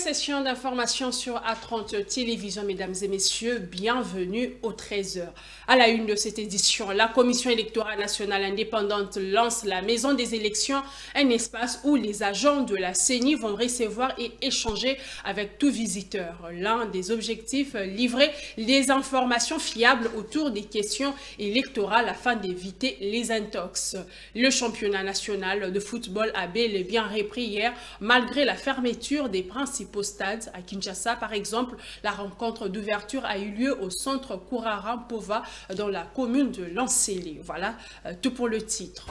session d'information sur A30 Télévision, mesdames et messieurs, bienvenue au 13h. À la une de cette édition, la Commission électorale nationale indépendante lance la Maison des élections, un espace où les agents de la CENI vont recevoir et échanger avec tout visiteur. L'un des objectifs, livrer des informations fiables autour des questions électorales afin d'éviter les intox. Le championnat national de football a bel et bien repris hier, malgré la fermeture des principaux stades. À Kinshasa, par exemple, la rencontre d'ouverture a eu lieu au centre Kourara-Mpova dans la commune de Lansélé. Voilà tout pour le titre.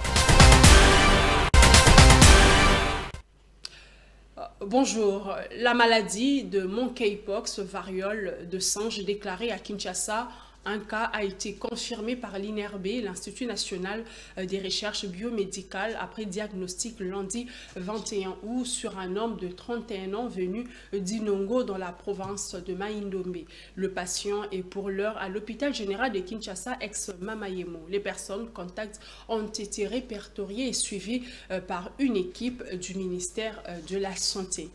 Bonjour. La maladie de monkeypox, variole de singe déclarée à Kinshasa. Un cas a été confirmé par l'INRB, l'Institut national des recherches biomédicales, après diagnostic lundi 21 août sur un homme de 31 ans venu d'Inongo dans la province de Maïndombe. Le patient est pour l'heure à l'hôpital général de Kinshasa, ex-Mamayemo. Les personnes contacts ont été répertoriées et suivies par une équipe du ministère de la Santé.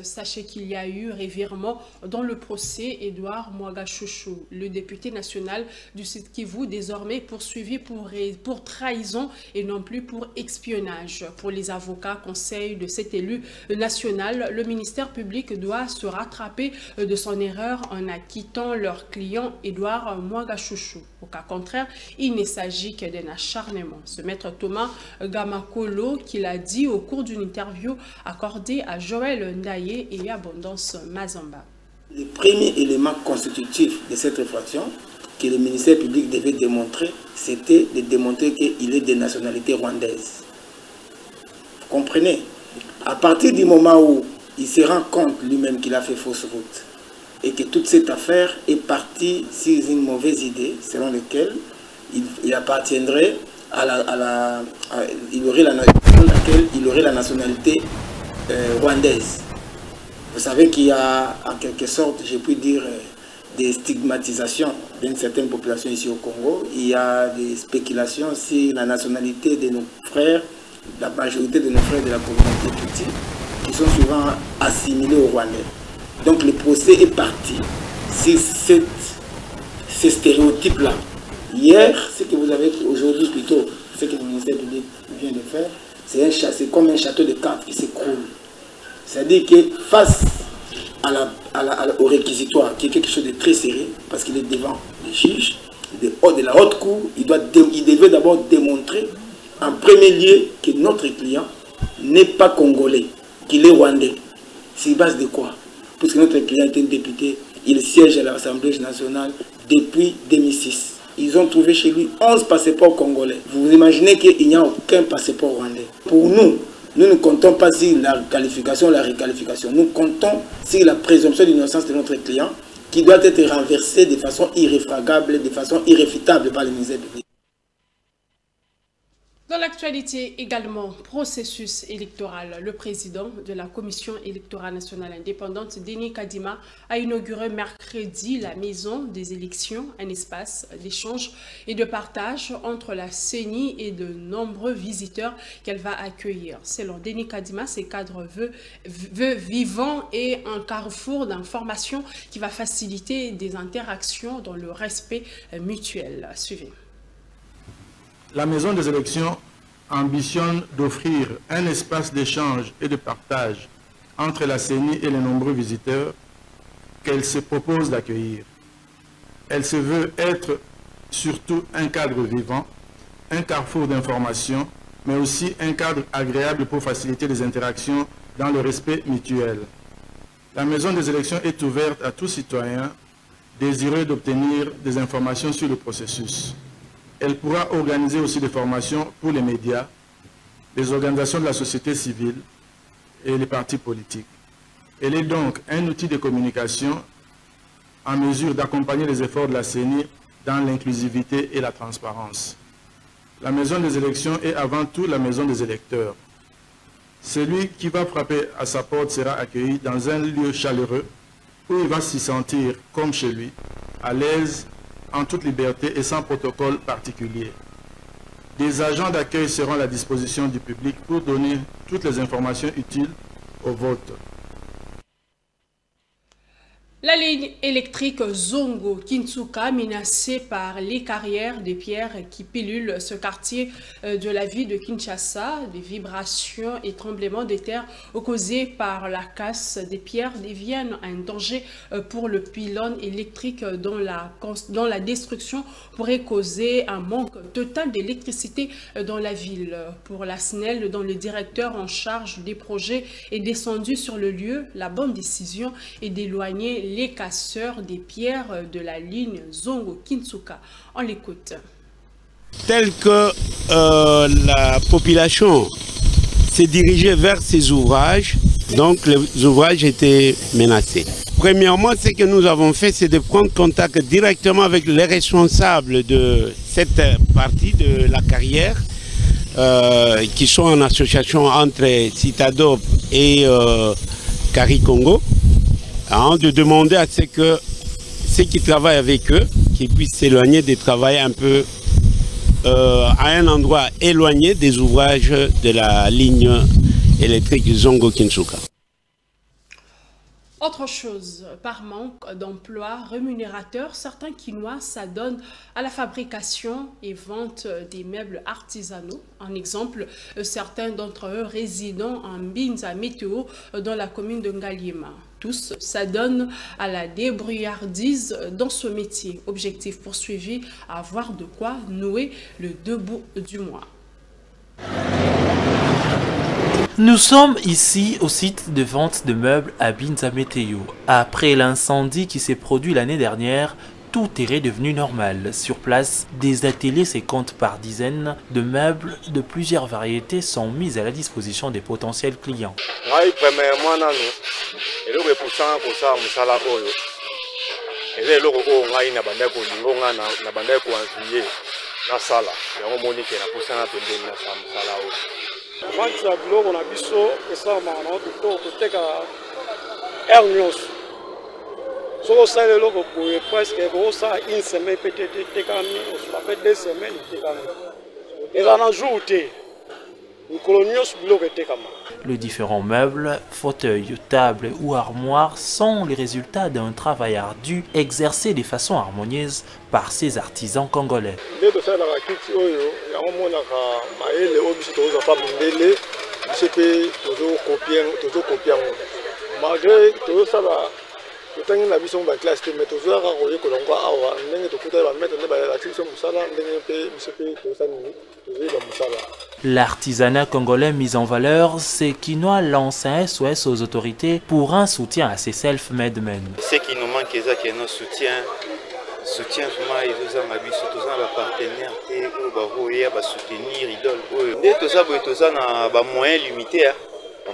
Sachez qu'il y a eu revirement dans le procès Edouard Mwagashushu, le député national du Sud Kivu, désormais poursuivi pour trahison et non plus pour espionnage. Pour les avocats conseils de cet élu national, le ministère public doit se rattraper de son erreur en acquittant leur client Edouard Mwagashushu. Au cas contraire, il ne s'agit que d'un acharnement. Ce maître Thomas Gamakolo, qui l'a dit au cours d'une interview accordée à Joël Ndaye et Abondance Mazamba. Le premier élément constitutif de cette réflexion que le ministère public devait démontrer, c'était de démontrer qu'il est de nationalité rwandaise. Vous comprenez? À partir du moment où il se rend compte lui-même qu'il a fait fausse route et que toute cette affaire est partie sur une mauvaise idée selon laquelle il appartiendrait il aurait la nationalité rwandaise. Vous savez qu'il y a en quelque sorte, je puis dire, des stigmatisations d'une certaine population ici au Congo. Il y a des spéculations sur la nationalité de nos frères, la majorité de nos frères de la communauté Tutsi, qui sont souvent assimilés aux Rwandais. Donc le procès est parti sur ces stéréotypes-là. Hier, ce que vous avez aujourd'hui plutôt, ce que le ministère public vient de faire, c'est comme un château de cartes qui s'écroule. C'est-à-dire que face au réquisitoire, qui est quelque chose de très sérieux, parce qu'il est devant les juges, de la haute cour, il devait d'abord démontrer en premier lieu que notre client n'est pas congolais, qu'il est rwandais. C'est base de quoi? Parce que notre client est un député, il siège à l'Assemblée nationale depuis 2006. Ils ont trouvé chez lui 11 passeports congolais. Vous imaginez qu'il n'y a aucun passeport rwandais. Pour nous ne comptons pas sur la qualification ou la réqualification. Nous comptons sur la présomption d'innocence de notre client qui doit être renversée de façon irréfragable, de façon irréfutable par le ministère public. Dans l'actualité également, processus électoral. Le président de la Commission électorale nationale indépendante, Denis Kadima, a inauguré mercredi la maison des élections, un espace d'échange et de partage entre la CENI et de nombreux visiteurs qu'elle va accueillir. Selon Denis Kadima, ces cadres veut vivant et un carrefour d'informations qui va faciliter des interactions dans le respect mutuel. Suivez. La maison des élections ambitionne d'offrir un espace d'échange et de partage entre la CENI et les nombreux visiteurs qu'elle se propose d'accueillir. Elle se veut être surtout un cadre vivant, un carrefour d'informations, mais aussi un cadre agréable pour faciliter les interactions dans le respect mutuel. La maison des élections est ouverte à tout citoyen désireux d'obtenir des informations sur le processus. Elle pourra organiser aussi des formations pour les médias, les organisations de la société civile et les partis politiques. Elle est donc un outil de communication en mesure d'accompagner les efforts de la CENI dans l'inclusivité et la transparence. La maison des élections est avant tout la maison des électeurs. Celui qui va frapper à sa porte sera accueilli dans un lieu chaleureux où il va s'y sentir comme chez lui, à l'aise, en toute liberté et sans protocole particulier. Des agents d'accueil seront à la disposition du public pour donner toutes les informations utiles au vote. La ligne électrique Zongo-Kintsuka, menacée par les carrières des pierres qui pilulent ce quartier de la ville de Kinshasa, des vibrations et tremblements de terre causés par la casse des pierres deviennent un danger pour le pylône électrique dont la destruction pourrait causer un manque total d'électricité dans la ville. Pour la SNEL, dont le directeur en charge des projets est descendu sur le lieu, la bonne décision est d'éloigner les casseurs des pierres de la ligne Zongo-Kintsuka. On l'écoute. Tel que la population s'est dirigée vers ces ouvrages, donc les ouvrages étaient menacés. Premièrement, ce que nous avons fait, c'est de prendre contact directement avec les responsables de cette partie de la carrière, qui sont en association entre Citadop et Cari Congo, de demander à ce que ceux qui travaillent avec eux, qui puissent s'éloigner des travaux un peu à un endroit éloigné des ouvrages de la ligne électrique Zongo-Kintsuka. Autre chose, par manque d'emplois rémunérateurs, certains Kinois s'adonnent à la fabrication et vente des meubles artisanaux. En exemple, certains d'entre eux résidant en Binza Météo dans la commune de Ngaliema. Tous s'adonnent à la débrouillardise dans ce métier. Objectif poursuivi, avoir de quoi nouer le debout du mois. Nous sommes ici au site de vente de meubles à Binza Météo. Après l'incendie qui s'est produit l'année dernière, tout est redevenu normal. Sur place, des ateliers se comptent par dizaines de meubles de plusieurs variétés sont mis à la disposition des potentiels clients. Vendre biloko na biso esalamaka na kitoko koteka nyonso soko osala eloko boye presque ekosala une semaine peut-être etekami osala mpe 2 semaines etekami eza na jour te mikolo nyonso biloko etekama. Les différents meubles, fauteuils, tables ou armoires sont les résultats d'un travail ardu exercé de façon harmonieuse par ces artisans congolais. L'artisanat congolais mis en valeur, c'est Kinois lance un SOS aux autorités pour un soutien à ces self-made men. Ce qui nous manque, c'est notre soutien vraiment, ils ont habitué tous les partenaires et ils soutenir idole. Dès tout ça, ils ont moyens limités.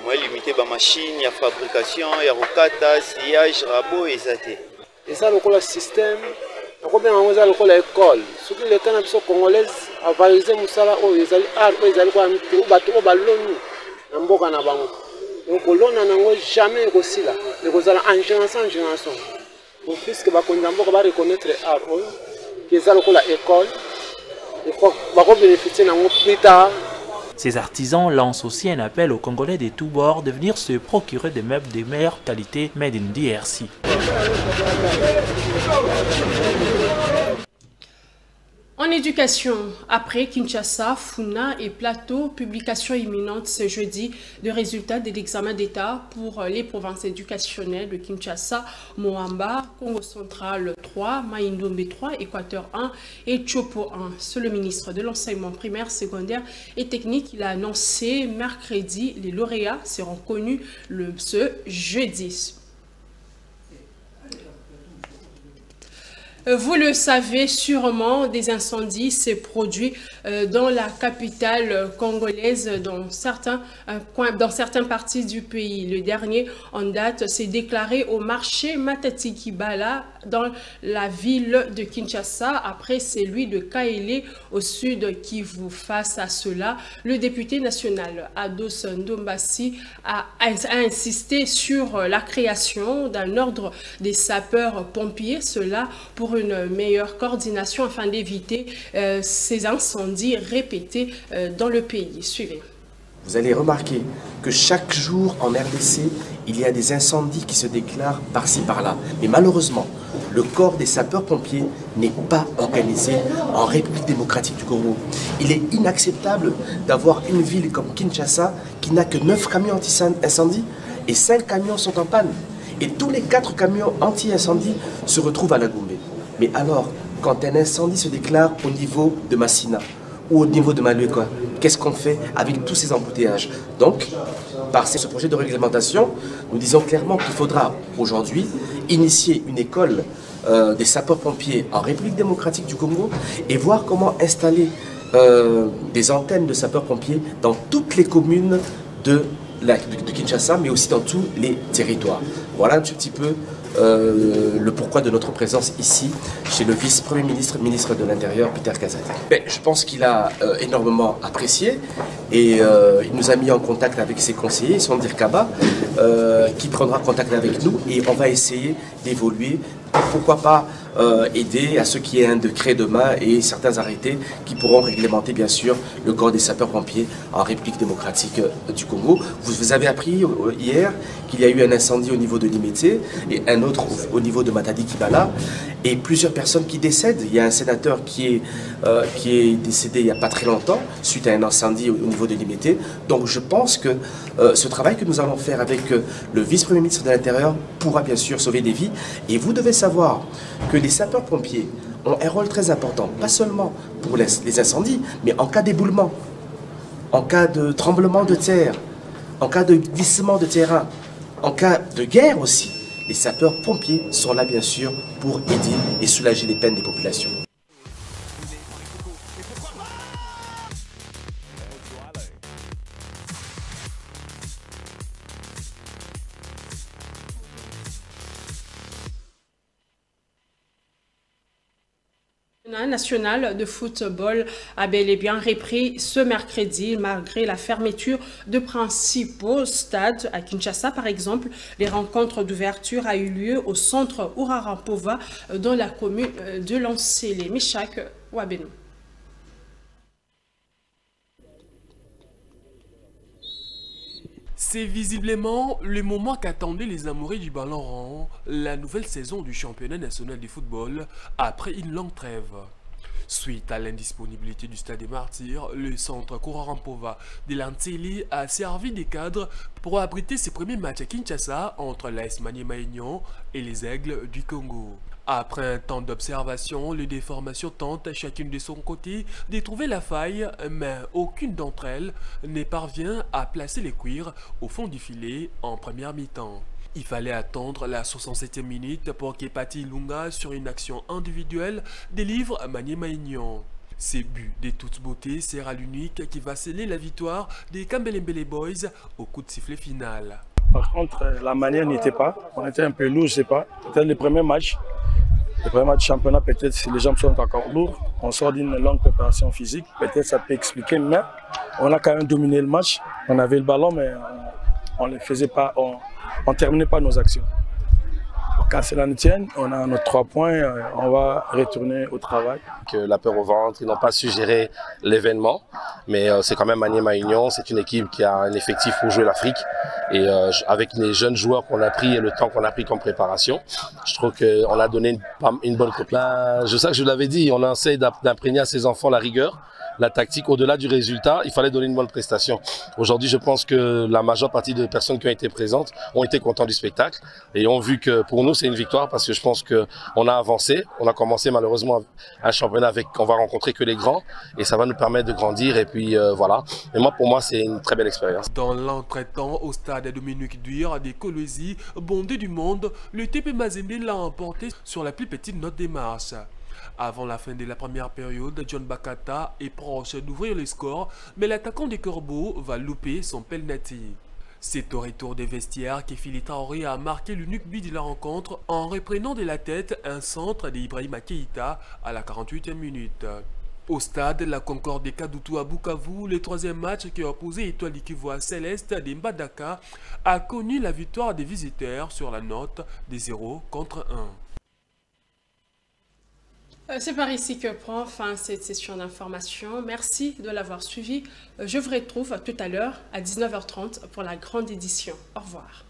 Moyens limités, machines, fabrication, rocata, sillage, rabot et ça. Et ça, le système, le école. Ce que les canaux congolais ont valorisé, ils donc on n'a jamais aussi là. Ils ont en génération. Puisque va reconnaître l'art, qui est l'école, il faut bénéficier de plus tard. Ces artisans lancent aussi un appel aux Congolais de tous bords de venir se procurer des meubles de meilleure qualité made in DRC. En éducation, après Kinshasa, Funa et Plateau, publication imminente ce jeudi de résultats de l'examen d'État pour les provinces éducationnelles de Kinshasa, Moamba, Congo Central 3, Maïndombe 3, Équateur 1 et Tchopo 1. C'est le ministre de l'enseignement primaire, secondaire et technique. Il a annoncé mercredi, les lauréats seront connus ce jeudi. Vous le savez sûrement, des incendies se produisent dans la capitale congolaise, dans certaines parties du pays. Le dernier en date s'est déclaré au marché Matati Kibala dans la ville de Kinshasa, après celui de Kaélé au sud Kivu. Face à cela, le député national Ados Ndombasi a insisté sur la création d'un ordre des sapeurs-pompiers, cela pour une meilleure coordination afin d'éviter ces incendies répétés dans le pays. Suivez. Vous allez remarquer que chaque jour en RDC, il y a des incendies qui se déclarent par-ci par-là. Mais malheureusement, le corps des sapeurs-pompiers n'est pas organisé en République démocratique du Congo. Il est inacceptable d'avoir une ville comme Kinshasa qui n'a que 9 camions anti-incendie et 5 camions sont en panne. Et tous les 4 camions anti-incendie se retrouvent à Lagombe. Mais alors, quand un incendie se déclare au niveau de Massina ou au niveau de Malueka, qu'est-ce qu'on fait avec tous ces embouteillages? Donc, par ce projet de réglementation, nous disons clairement qu'il faudra aujourd'hui initier une école des sapeurs-pompiers en République démocratique du Congo et voir comment installer des antennes de sapeurs-pompiers dans toutes les communes de Kinshasa, mais aussi dans tous les territoires. Voilà un petit peu le pourquoi de notre présence ici, chez le vice-premier ministre, ministre de l'Intérieur, Peter Kazadi. Je pense qu'il a énormément apprécié et il nous a mis en contact avec ses conseillers, Sondir Kaba, qui prendra contact avec nous et on va essayer d'évoluer. Pourquoi pas aider à ce qu'il y ait un décret demain et certains arrêtés qui pourront réglementer bien sûr le corps des sapeurs-pompiers en République démocratique du Congo. Vous avez appris hier qu'il y a eu un incendie au niveau de Limete et un autre au niveau de Matadi Kibala et plusieurs personnes qui décèdent. Il y a un sénateur qui est décédé il n'y a pas très longtemps suite à un incendie au niveau de Limete. Donc je pense que ce travail que nous allons faire avec le vice-premier ministre de l'Intérieur pourra bien sûr sauver des vies. Et vous devez savoir que les sapeurs-pompiers ont un rôle très important, pas seulement pour les incendies, mais en cas d'éboulement, en cas de tremblement de terre, en cas de glissement de terrain, en cas de guerre aussi. Les sapeurs-pompiers sont là bien sûr pour aider et soulager les peines des populations. National de football a bel et bien repris ce mercredi malgré la fermeture de principaux stades. À Kinshasa, par exemple, les rencontres d'ouverture a eu lieu au centre Urarampova dans la commune de Lancélé. Michak Wabeno. C'est visiblement le moment qu'attendaient les amoureux du ballon rond, la nouvelle saison du championnat national de football après une longue trêve. Suite à l'indisponibilité du Stade des Martyrs, le centre Urarampova de Lancélé a servi de cadre pour abriter ses premiers matchs à Kinshasa entre l'AS Maniema Union et les Aigles du Congo. Après un temps d'observation, les deux formations tentent chacune de son côté de trouver la faille, mais aucune d'entre elles ne parvient à placer les cuirs au fond du filet en première mi-temps. Il fallait attendre la 67e minute pour qu'Epati Lunga, sur une action individuelle, délivre Maniema Union. Ces buts de toute beauté sert à l'unique qui va sceller la victoire des Kambelembele Boys au coup de sifflet final. Par contre, la manière n'était pas. On était un peu lourd, je ne sais pas. C'était le premier match. Le premier match du championnat, peut-être si les jambes sont encore lourdes, on sort d'une longue préparation physique, peut-être ça peut expliquer, mais on a quand même dominé le match. On avait le ballon, mais on ne faisait pas, on terminait pas nos actions. Quand cela nous tienne, on a nos 3 points, on va retourner au travail. La peur au ventre, ils n'ont pas su gérer l'événement, mais c'est quand même Maniema Union, c'est une équipe qui a un effectif pour jouer l'Afrique. Et avec les jeunes joueurs qu'on a pris et le temps qu'on a pris comme préparation, je trouve qu'on a donné une bonne copie. Je sais que je l'avais dit, on essaie d'imprégner à ses enfants la rigueur, la tactique. Au-delà du résultat, il fallait donner une bonne prestation. Aujourd'hui, je pense que la majeure partie des personnes qui ont été présentes ont été contents du spectacle et ont vu que pour nous, c'est une victoire parce que je pense qu'on a avancé. On a commencé malheureusement un championnat avec, on va rencontrer que les grands et ça va nous permettre de grandir et puis voilà. Et moi, pour moi, c'est une très belle expérience. Dans l'entretemps, au stade Dominique Duir des Kolwezi, bondé du monde, le TP Mazembe l'a emporté sur la plus petite note des marches. Avant la fin de la première période, John Bakata est proche d'ouvrir le score, mais l'attaquant des Corbeaux va louper son penalty. C'est au retour des vestiaires qu'Efili Traoré a marqué l'unique but de la rencontre en reprenant de la tête un centre d'Ibrahima Keïta à la 48e minute. Au stade, la Concorde des Kadoutou à Bukavu, le troisième match qui a opposé Étoile du Kivu à Céleste des Mbadaka, a connu la victoire des visiteurs sur la note de 0-1. C'est par ici que prend fin cette session d'information. Merci de l'avoir suivi. Je vous retrouve tout à l'heure à 19h30 pour la grande édition. Au revoir.